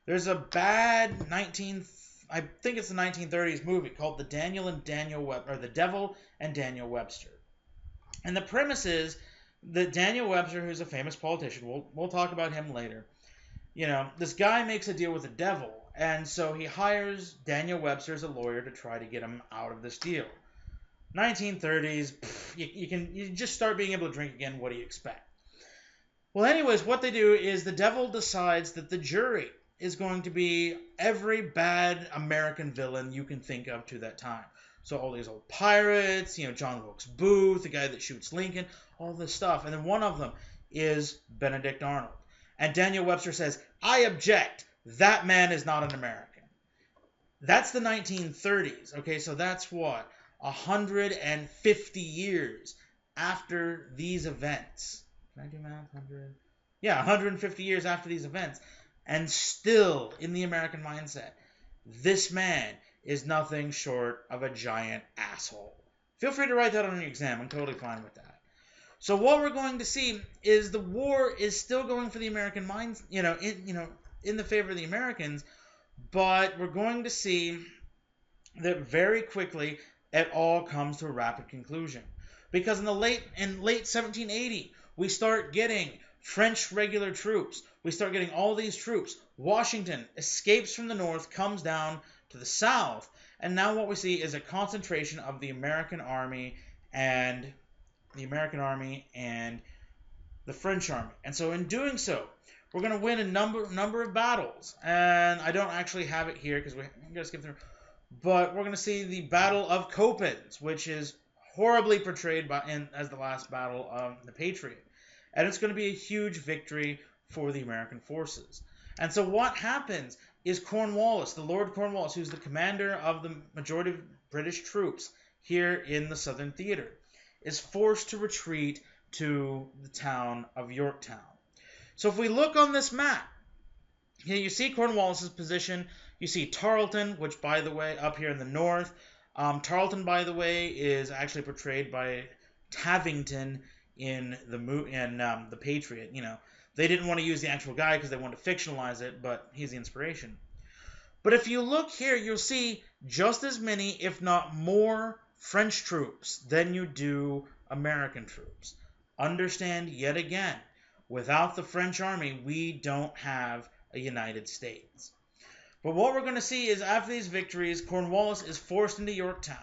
Speaker 1: There's a bad I think it's the 1930s movie called The Devil and Daniel Webster. And the premise is that Daniel Webster, who's a famous politician, we'll talk about him later. This guy makes a deal with the devil, and so he hires Daniel Webster as a lawyer to try to get him out of this deal. 1930s, you just start being able to drink again. What do you expect? Well, anyways, what they do is the devil decides that the jury is going to be every bad American villain you can think of to that time. So all these old pirates, John Wilkes Booth, the guy that shoots Lincoln, all this stuff. And then one of them is Benedict Arnold. And Daniel Webster says, I object. That man is not an American. That's the 1930s. Okay, so that's what? 150 years after these events. Can I do math? 100? Yeah, 150 years after these events. And still, in the American mindset, this man is nothing short of a giant asshole. Feel free to write that on your exam. I'm totally fine with that. So what we're going to see is the war is still going for the American minds, in the favor of the Americans, but we're going to see that very quickly it all comes to a rapid conclusion. Because in late 1780, we start getting French regular troops. We start getting all these troops. Washington escapes from the north, comes down to the south, and now what we see is a concentration of the American army and the French army. And so in doing so, we're going to win a number of battles. And I don't actually have it here because we're going to skip through. But we're going to see the Battle of Copens, which is horribly portrayed as the last battle of the Patriot. And it's going to be a huge victory for the American forces. And so what happens is Cornwallis, the Lord Cornwallis, who's the commander of the majority of British troops here in the Southern Theater, is forced to retreat to the town of Yorktown. So if we look on this map, you see Cornwallis's position. You see Tarleton, which, by the way, up here in the north. Tarleton, by the way, is actually portrayed by Tavington in the Patriot. They didn't want to use the actual guy because they wanted to fictionalize it, but he's the inspiration. But if you look here, you'll see just as many, if not more, French troops than you do American troops. Understand, yet again, without the French army, we don't have a United States. But what we're going to see is after these victories, Cornwallis is forced into Yorktown.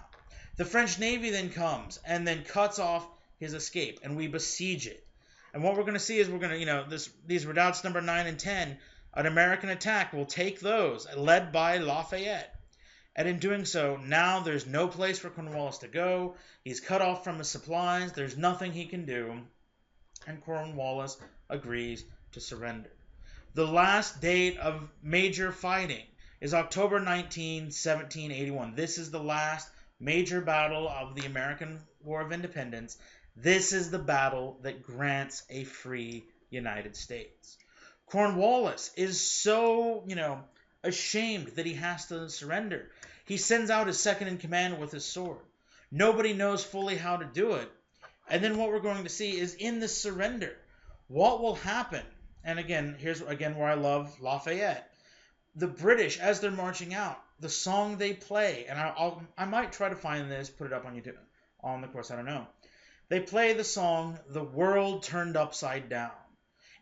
Speaker 1: The French Navy then comes and then cuts off his escape, and we besiege it. And what we're going to see is we're going to, these redoubts number 9 and 10, an American attack will take those, led by Lafayette. And in doing so, now there's no place for Cornwallis to go. He's cut off from his supplies. There's nothing he can do. And Cornwallis agrees to surrender. The last date of major fighting is October 19, 1781. This is the last major battle of the American War of Independence. This is the battle that grants a free United States. Cornwallis is so, ashamed that he has to surrender. He sends out his second in command with his sword. Nobody knows fully how to do it. And then what we're going to see is in this surrender, what will happen? And again, here's where I love Lafayette. The British, as they're marching out, the song they play, and I might try to find this, put it up on YouTube, on the course, I don't know. They play the song, The World Turned Upside Down.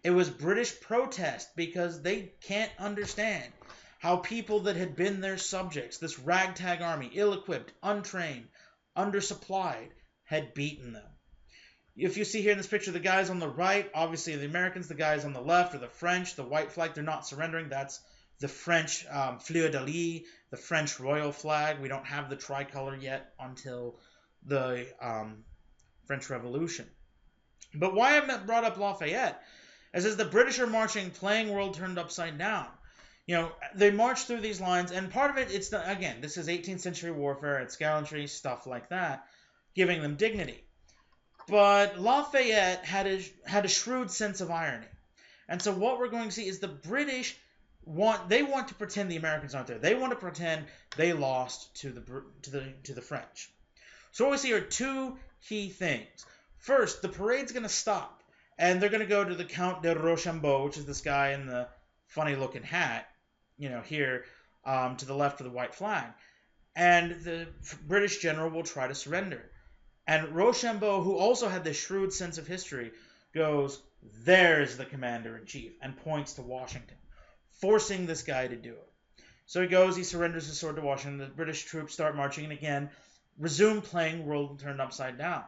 Speaker 1: It was British protest because they can't understand how people that had been their subjects, this ragtag army, ill-equipped, untrained, undersupplied, had beaten them. If you see here in this picture, the guys on the right, obviously the Americans, the guys on the left are the French, the white flag, they're not surrendering. That's the French fleur-de-lis, the French royal flag. We don't have the tricolor yet until the French Revolution. But why I brought up Lafayette is as the British are marching, playing World Turned Upside Down. They march through these lines, and part of it, this is 18th century warfare, it's gallantry, stuff like that, giving them dignity. But Lafayette had a shrewd sense of irony. And so what we're going to see is the British want to pretend the Americans aren't there. They want to pretend they lost to the French. So what we see are two key things. First, the parade's going to stop, and they're going to go to the Count de Rochambeau, which is this guy in the funny-looking hat, here to the left of the white flag. And the British general will try to surrender. And Rochambeau, who also had this shrewd sense of history, goes, "There's the commander-in-chief," and points to Washington, forcing this guy to do it. So he goes, he surrenders his sword to Washington, the British troops start marching, and again, resume playing World Turned Upside Down.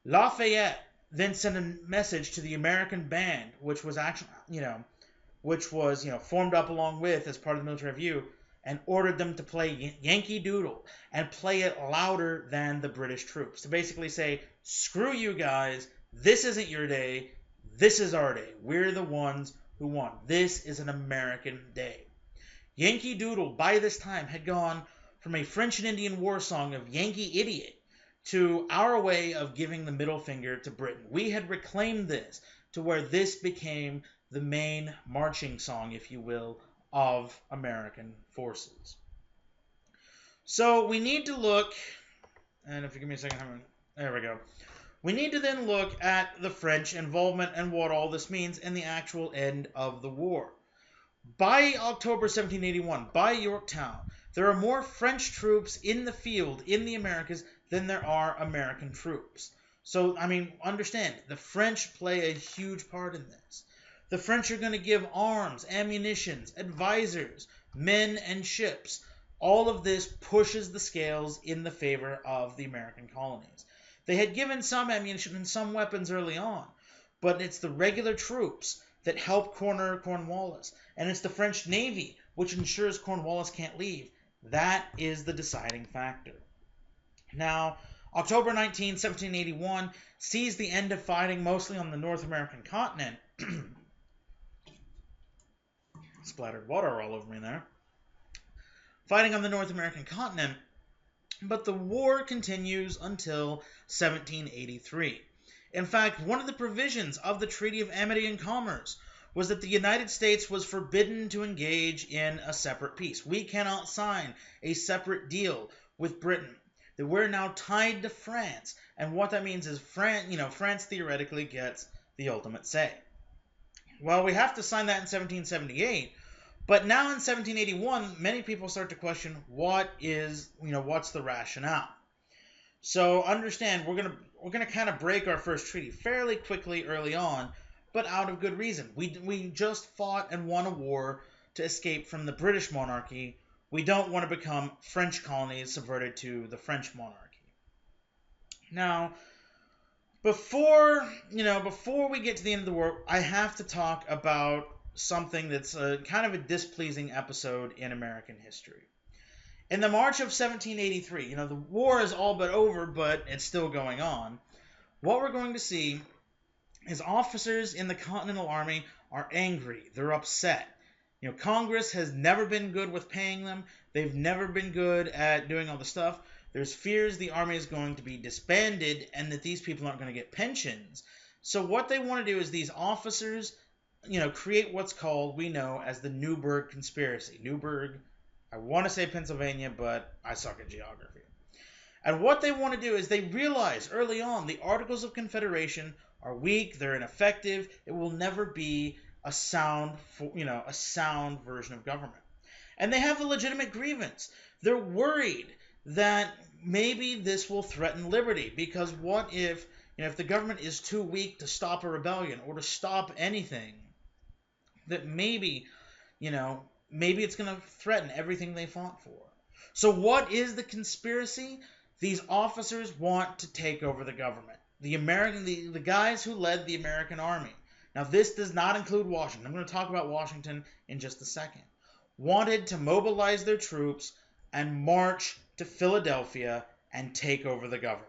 Speaker 1: Lafayette then sent a message to the American band, which was formed up along with as part of the military review, and ordered them to play Yankee Doodle and play it louder than the British troops. To basically say, screw you guys, this isn't your day, this is our day. We're the ones who won. This is an American day. Yankee Doodle, by this time, had gone from a French and Indian war song of Yankee Idiot to our way of giving the middle finger to Britain. We had reclaimed this to where this became the main marching song, if you will, of American forces. So we need to look, and if you give me a second, there we go. We need to then look at the French involvement and what all this means and the actual end of the war. By October 1781, by Yorktown, there are more French troops in the field in the Americas than there are American troops. So, understand, the French play a huge part in this. The French are going to give arms, ammunitions, advisors, men, and ships. All of this pushes the scales in the favor of the American colonies. They had given some ammunition and some weapons early on, but it's the regular troops that help corner Cornwallis, and it's the French Navy which ensures Cornwallis can't leave. That is the deciding factor. Now, October 19, 1781 sees the end of fighting mostly on the North American continent. Splattered water all over me there. Fighting on the North American continent, but the war continues until 1783. In fact, one of the provisions of the Treaty of Amity and Commerce was that the United States was forbidden to engage in a separate peace. We cannot sign a separate deal with Britain. That we're now tied to France, and what that means is France theoretically gets the ultimate say. Well, we have to sign that in 1778, but now in 1781, many people start to question what's the rationale. So understand, we're gonna kind of break our first treaty fairly quickly early on, but out of good reason. We just fought and won a war to escape from the British monarchy We don't want to become French colonies subverted to the French monarchy. Now, before we get to the end of the war, I have to talk about something that's kind of a displeasing episode in American history. In the March of 1783, the war is all but over, but it's still going on. What we're going to see is officers in the Continental Army are angry. They're upset. Congress has never been good with paying them. They've never been good at doing all the stuff. There's fears the army is going to be disbanded and that these people aren't going to get pensions. So what they want to do is these officers, create what's called, we know, as the Newburgh Conspiracy. Newburgh, I want to say Pennsylvania, but I suck at geography. And what they want to do is they realize early on the Articles of Confederation are weak, they're ineffective, it will never be a sound version of government. And they have a legitimate grievance. They're worried that maybe this will threaten liberty, because what if the government is too weak to stop a rebellion or to stop anything, that maybe it's going to threaten everything they fought for. So what is the conspiracy? These officers want to take over the government. The guys who led the American army. Now, this does not include Washington. I'm going to talk about Washington in just a second. Wanted to mobilize their troops and march to Philadelphia and take over the government.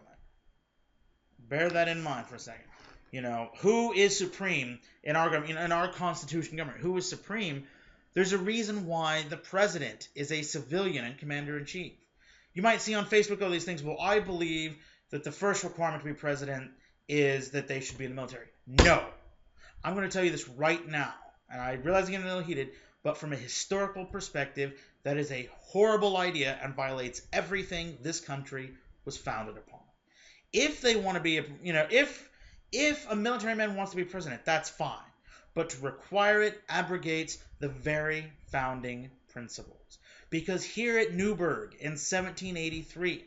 Speaker 1: Bear that in mind for a second. Who is supreme in our government, in our Constitution government? Who is supreme? There's a reason why the president is a civilian and commander-in-chief. You might see on Facebook all these things. Well, I believe that the first requirement to be president is that they should be in the military. No. I'm going to tell you this right now, and I realize I'm getting a little heated, but from a historical perspective, that is a horrible idea and violates everything this country was founded upon. If they want to be, if a military man wants to be president, that's fine. But to require it abrogates the very founding principles. Because here at Newburgh in 1783,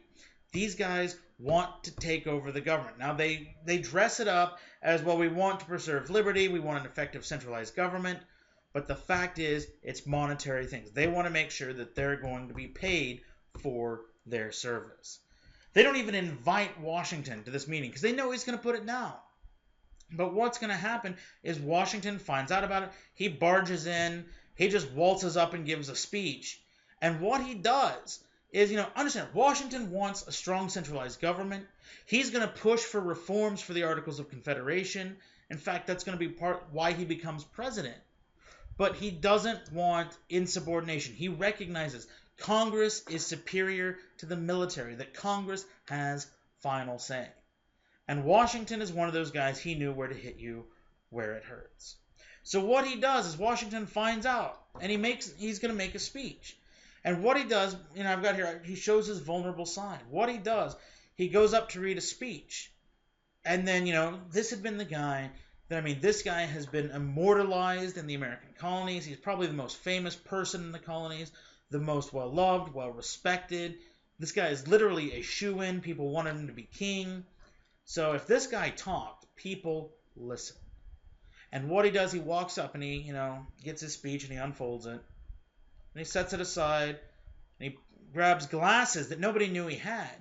Speaker 1: these guys want to take over the government. Now, they dress it up as, well, we want to preserve liberty, we want an effective centralized government, but the fact is, it's monetary things. They want to make sure that they're going to be paid for their service. They don't even invite Washington to this meeting because they know he's going to put it down. But what's going to happen is Washington finds out about it, he barges in, he just waltzes up and gives a speech, and what he does is, understand, Washington wants a strong centralized government. He's going to push for reforms for the Articles of Confederation. In fact, that's going to be part why he becomes president. But he doesn't want insubordination. He recognizes Congress is superior to the military, that Congress has final say. And Washington is one of those guys, he knew where to hit you where it hurts. So what he does is Washington finds out, and he's going to make a speech. And what he does, I've got here, he shows his vulnerable side. What he does, he goes up to read a speech. And then, this had been the guy this guy has been immortalized in the American colonies. He's probably the most famous person in the colonies, the most well-loved, well-respected. This guy is literally a shoo-in. People wanted him to be king. So if this guy talked, people listen. And what he does, he walks up and he, gets his speech and he unfolds it. And he sets it aside. And he grabs glasses that nobody knew he had.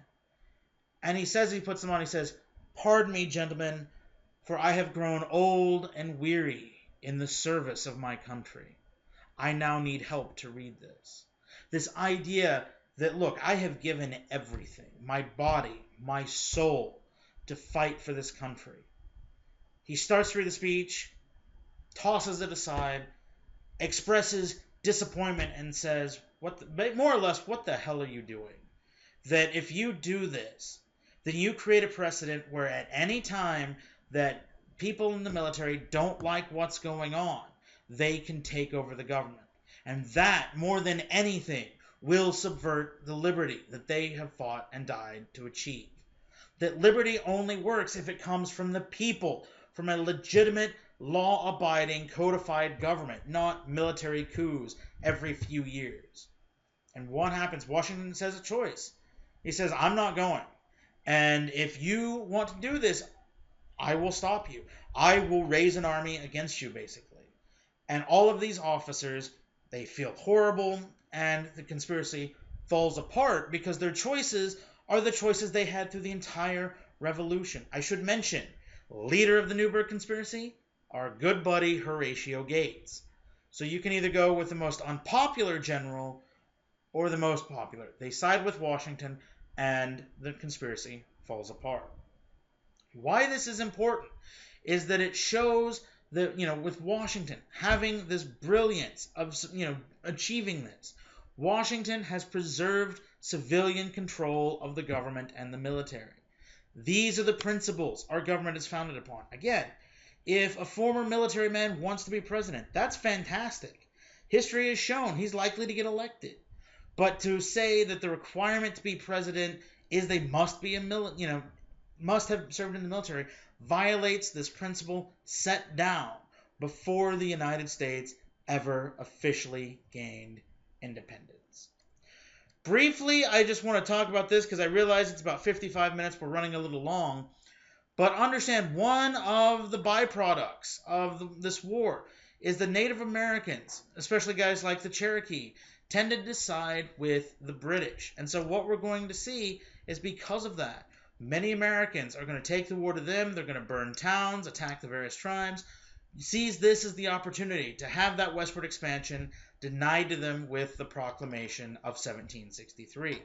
Speaker 1: And he puts them on, he says, "Pardon me, gentlemen, for I have grown old and weary in the service of my country. I now need help to read this." This idea that, look, I have given everything, my body, my soul, to fight for this country. He starts to read the speech, tosses it aside, expresses disappointment and says, more or less, what the hell are you doing? That if you do this, then you create a precedent where at any time that people in the military don't like what's going on, they can take over the government. And that, more than anything, will subvert the liberty that they have fought and died to achieve. That liberty only works if it comes from the people, from a legitimate, law-abiding, codified government, not military coups every few years. And what happens? Washington says a choice. He says, I'm not going. And if you want to do this, I will stop you. I will raise an army against you, basically. And all of these officers, they feel horrible, and the conspiracy falls apart because their choices are the choices they had through the entire revolution. I should mention, leader of the Newburgh conspiracy, our good buddy Horatio Gates. So you can either go with the most unpopular general or the most popular. They side with Washington, and the conspiracy falls apart. Why this is important is that it shows that, with Washington having this brilliance of, achieving this, Washington has preserved civilian control of the government and the military. These are the principles our government is founded upon. Again, if a former military man wants to be president, that's fantastic. History has shown he's likely to get elected. But to say that the requirement to be president is they must be must have served in the military violates this principle set down before the United States ever officially gained independence. Briefly, I just want to talk about this because I realize it's about 55 minutes. We're running a little long. But understand, one of the byproducts of this war is the Native Americans, especially guys like the Cherokee, tended to side with the British. And so what we're going to see is because of that, many Americans are going to take the war to them. They're going to burn towns, attack the various tribes, seize this as the opportunity to have that westward expansion denied to them with the Proclamation of 1763.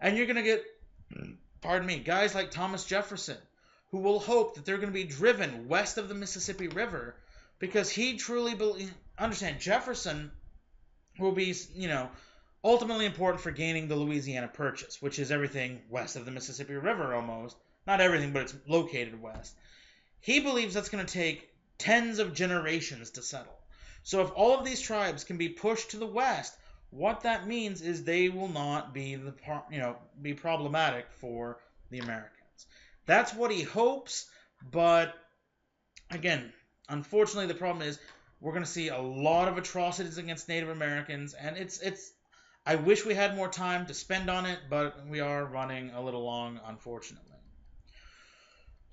Speaker 1: And you're going to get, guys like Thomas Jefferson, who will hope that they're going to be driven west of the Mississippi River because he truly understand Jefferson will be, ultimately important for gaining the Louisiana Purchase, which is everything west of the Mississippi River almost. Not everything, but it's located west. He believes that's going to take tens of generations to settle. So if all of these tribes can be pushed to the west, what that means is they will not be be problematic for the Americans. That's what he hopes, but again, unfortunately the problem is we're going to see a lot of atrocities against Native Americans, and I wish we had more time to spend on it, but we are running a little long, unfortunately.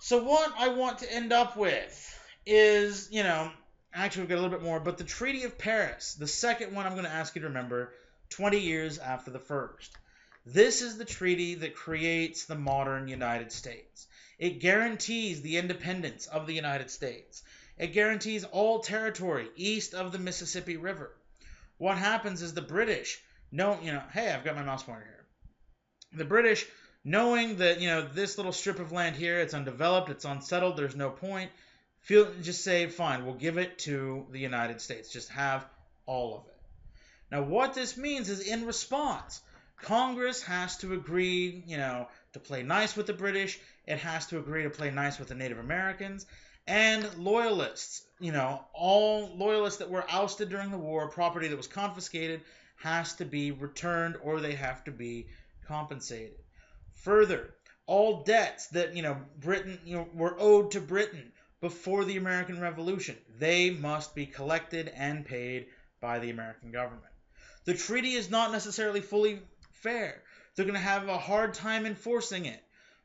Speaker 1: So what I want to end up with is, actually we've got a little bit more, but the Treaty of Paris, the second one I'm going to ask you to remember, 20 years after the first. This is the treaty that creates the modern United States. It guarantees the independence of the United States. It guarantees all territory east of the Mississippi River. What happens is the British hey, I've got my mouse pointer here. The British, knowing that, this little strip of land here, it's undeveloped, it's unsettled, there's no point, just say, fine, we'll give it to the United States. Just have all of it. Now, what this means is in response, Congress has to agree, to play nice with the British. It has to agree to play nice with the Native Americans and loyalists. All loyalists that were ousted during the war, property that was confiscated, has to be returned or they have to be compensated. Further, all debts that, Britain, were owed to Britain before the American Revolution, they must be collected and paid by the American government. The treaty is not necessarily fully fair. They're going to have a hard time enforcing it.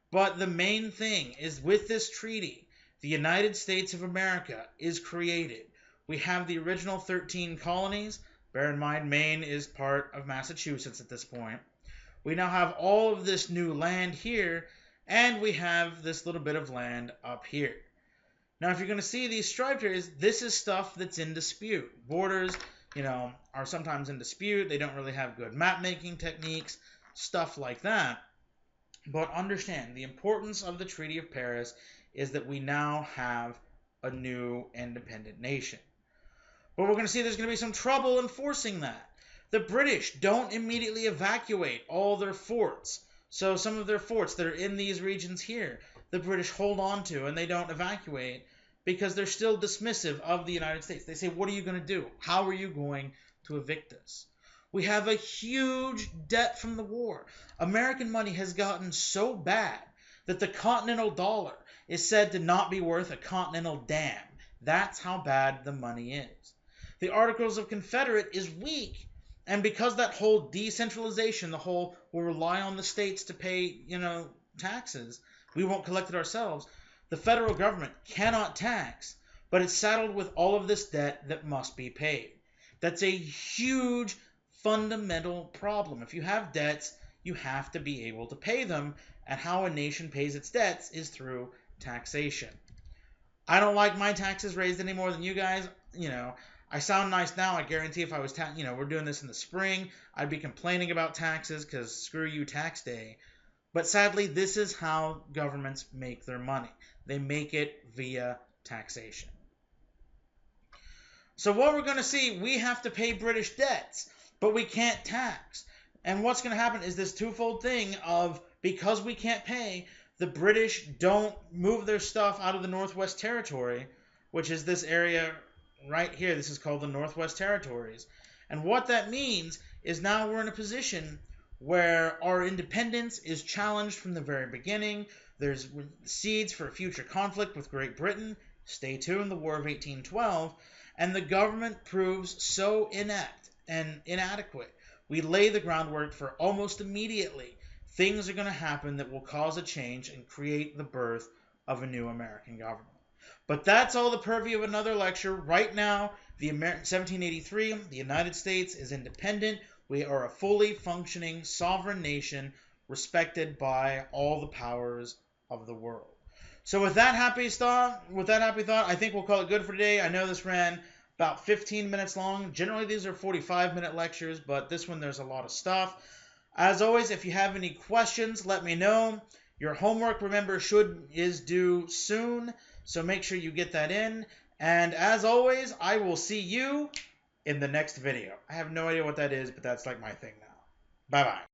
Speaker 1: But the main thing is with this treaty, the United States of America is created. We have the original 13 colonies. Bear in mind, Maine is part of Massachusetts at this point. We now have all of this new land here, and we have this little bit of land up here. Now, if you're going to see these striped areas, this is stuff that's in dispute. Borders, are sometimes in dispute. They don't really have good map-making techniques, stuff like that. But understand, the importance of the Treaty of Paris is that we now have a new independent nation. But we're going to see there's going to be some trouble enforcing that. The British don't immediately evacuate all their forts. So some of their forts that are in these regions here, the British hold on to and they don't evacuate because they're still dismissive of the United States. They say, what are you going to do? How are you going to evict us? We have a huge debt from the war. American money has gotten so bad that the continental dollar is said to not be worth a continental dam. That's how bad the money is. The Articles of Confederate is weak. And because that whole decentralization, the whole we'll rely on the states to pay, taxes, we won't collect it ourselves, the federal government cannot tax, but it's saddled with all of this debt that must be paid. That's a huge fundamental problem. If you have debts, you have to be able to pay them, and how a nation pays its debts is through taxation. I don't like my taxes raised any more than you guys. I sound nice now. I guarantee if I was, we're doing this in the spring, I'd be complaining about taxes because screw you, tax day. But sadly, this is how governments make their money. They make it via taxation. So what we're going to see, we have to pay British debts, but we can't tax. And what's going to happen is this twofold thing of, because we can't pay, the British don't move their stuff out of the Northwest Territory, which is this area right here. This is called the Northwest Territories. And what that means is now we're in a position where our independence is challenged from the very beginning. There's seeds for future conflict with Great Britain. Stay tuned, the War of 1812. And the government proves so inept and inadequate. We lay the groundwork for almost immediately things are going to happen that will cause a change and create the birth of a new American government. But that's all the purview of another lecture. Right now, 1783, the United States is independent. We are a fully functioning sovereign nation respected by all the powers of the world. So with that happy thought, I think we'll call it good for today. I know this ran about 15 minutes long. Generally, these are 45-minute lectures, but this one, there's a lot of stuff. As always, if you have any questions, let me know. Your homework, remember, is due soon, so make sure you get that in. And as always, I will see you in the next video. I have no idea what that is, but that's like my thing now. Bye-bye.